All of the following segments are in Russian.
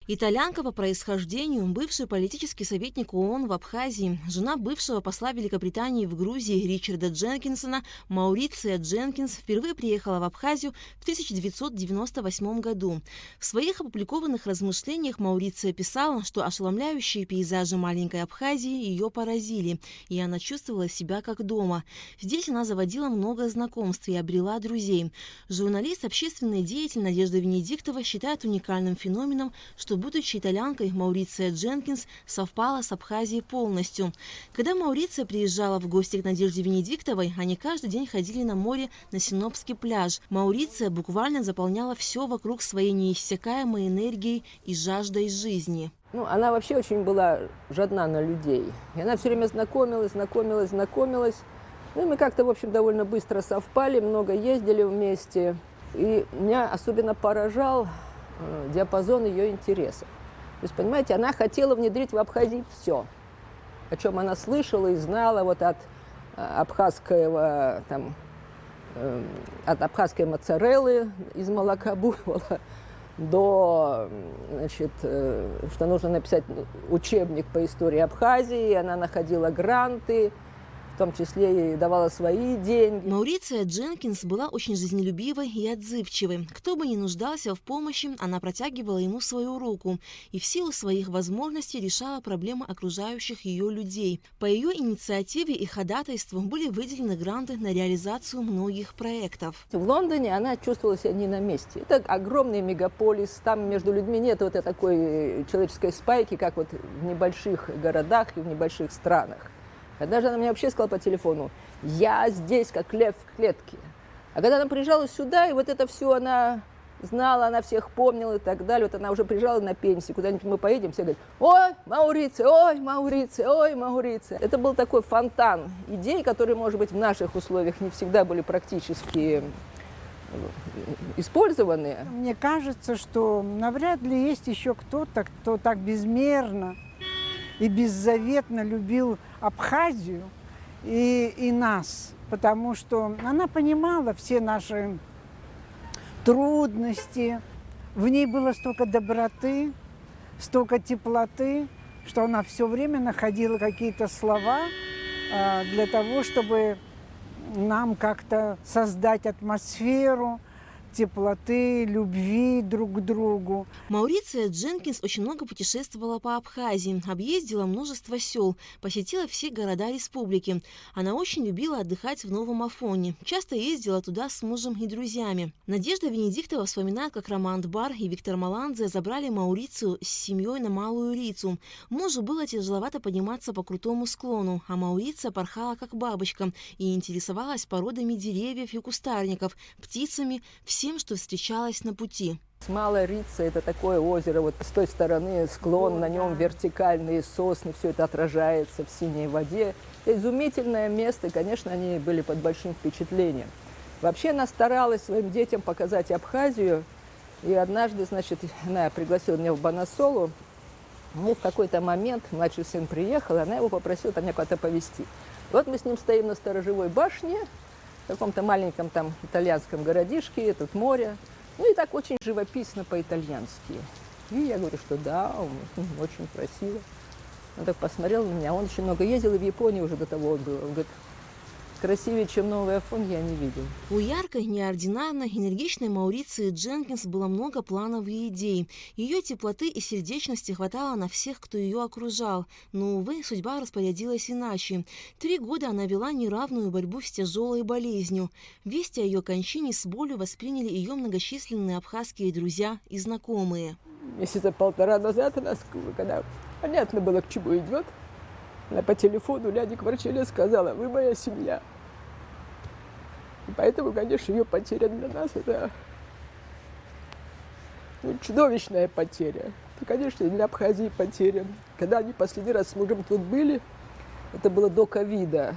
Итальянка по происхождению, бывший политический советник ООН в Абхазии, жена бывшего посла Великобритании в Грузии Ричарда Дженкинсона, Мауриция Дженкинс впервые приехала в Абхазию в 1998 году. В своих опубликованных размышлениях Мауриция писала, что ошеломляющие пейзажи маленькой Абхазии ее поразили, и она чувствовала себя как дома. Здесь она заводила много знакомств и обрела друзей. Журналист, общественный деятель Надежда Венедиктова считает уникальным феноменом, что, будучи итальянкой, Мауриция Дженкинс совпала с Абхазией полностью. Когда Мауриция приезжала в гости к Надежде Венедиктовой, они каждый день ходили на море на Синопский пляж. Мауриция буквально заполняла все вокруг своей неиссякаемой энергией и жаждой жизни. Она вообще очень была жадна на людей. И она все время знакомилась. Ну и мы как-то, в общем, довольно быстро совпали, много ездили вместе. И меня особенно поражал диапазон ее интересов. То есть, понимаете, она хотела внедрить в Абхазии все, о чем она слышала и знала вот от абхазского, от абхазской моцареллы из молока буйвола до, что нужно написать учебник по истории Абхазии. Она находила гранты, в том числе и давала свои деньги. Мауриция Дженкинс была очень жизнелюбивой и отзывчивой. Кто бы ни нуждался в помощи, она протягивала ему свою руку и в силу своих возможностей решала проблемы окружающих ее людей. По ее инициативе и ходатайству были выделены гранты на реализацию многих проектов. В Лондоне она чувствовала себя не на месте. Это огромный мегаполис, там между людьми нет вот такой человеческой спайки, как вот в небольших городах и в небольших странах. Однажды она мне вообще сказала по телефону: «Я здесь, как лев в клетке». А когда она приезжала сюда, и вот это все она знала, она всех помнила и так далее, вот она уже приезжала на пенсии, куда-нибудь мы поедем, все говорят: «Ой, Мауриция, ой, Мауриция, ой, Мауриция». Это был такой фонтан идей, которые, может быть, в наших условиях не всегда были практически использованы. Мне кажется, что навряд ли есть еще кто-то, кто так безмерно и беззаветно любил Абхазию и нас, потому что она понимала все наши трудности, в ней было столько доброты, столько теплоты, что она все время находила какие-то слова для того, чтобы нам как-то создать атмосферу теплоты, любви друг к другу. Мауриция Дженкинс очень много путешествовала по Абхазии, объездила множество сел, посетила все города республики. Она очень любила отдыхать в Новом Афоне, часто ездила туда с мужем и друзьями. Надежда Венедиктова вспоминает, как Роман Бар и Виктор Маландзе забрали Маурицию с семьей на Малую Рицу. Мужу было тяжеловато подниматься по крутому склону, а Мауриция порхала как бабочка и интересовалась породами деревьев и кустарников, птицами, всем, что встречалось на пути. Малая Рица – это такое озеро, вот с той стороны склон, на нем вертикальные сосны, все это отражается в синей воде. Это изумительное место, и, конечно, они были под большим впечатлением. Вообще она старалась своим детям показать Абхазию, и однажды, она пригласила меня в Банасолу, и в какой-то момент младший сын приехал, и она его попросила меня куда-то повезти. Вот мы с ним стоим на сторожевой башне, в каком-то маленьком там итальянском городишке, тут море. Ну и так очень живописно по-итальянски. И я говорю, что да, очень красиво. Он так посмотрел на меня. Он очень много ездил, и в Японии уже до того было. Он говорит: красивее, чем Новый Афон, я не видел. У яркой, неординарной, энергичной Мауриции Дженкинс было много планов и идей. Ее теплоты и сердечности хватало на всех, кто ее окружал. Но, увы, судьба распорядилась иначе. 3 года она вела неравную борьбу с тяжелой болезнью. Вести о ее кончине с болью восприняли ее многочисленные абхазские друзья и знакомые. Месяца 1,5 назад она, когда понятно было, к чему идет, она по телефону Ляне Кварчеле сказала: «Вы моя семья». И поэтому, конечно, ее потеря для нас – это чудовищная потеря. И, конечно, и для Абхазии потеря. Когда они последний раз с мужем тут были, это было до ковида.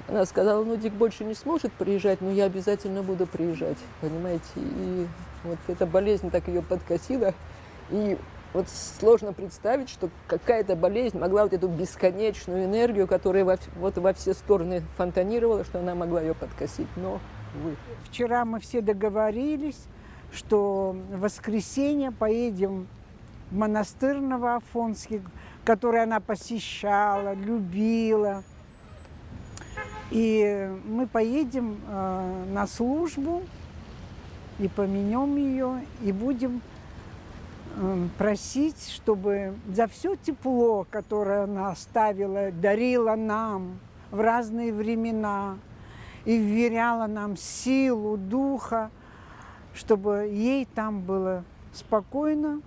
Она сказала: Дик больше не сможет приезжать, но я обязательно буду приезжать, понимаете. И вот эта болезнь так ее подкосила. И вот сложно представить, что какая-то болезнь могла вот эту бесконечную энергию, которая во все стороны фонтанировала, что она могла ее подкосить. Но, увы. Вчера мы все договорились, что в воскресенье поедем монастырь Новоафонский, который она посещала, любила. И мы поедем на службу и поменем ее, и будем просить, чтобы за все тепло, которое она оставила, дарила нам в разные времена и вверяла нам силу духа, чтобы ей там было спокойно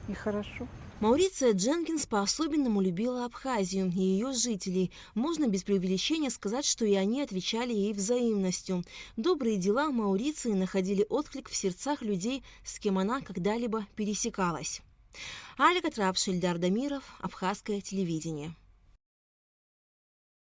и хорошо. Мауриция Дженкинс по-особенному любила Абхазию и ее жителей. Можно без преувеличения сказать, что и они отвечали ей взаимностью. Добрые дела Мауриции находили отклик в сердцах людей, с кем она когда-либо пересекалась. Алика Трапши, Ильдар Дамиров, Абхазское телевидение.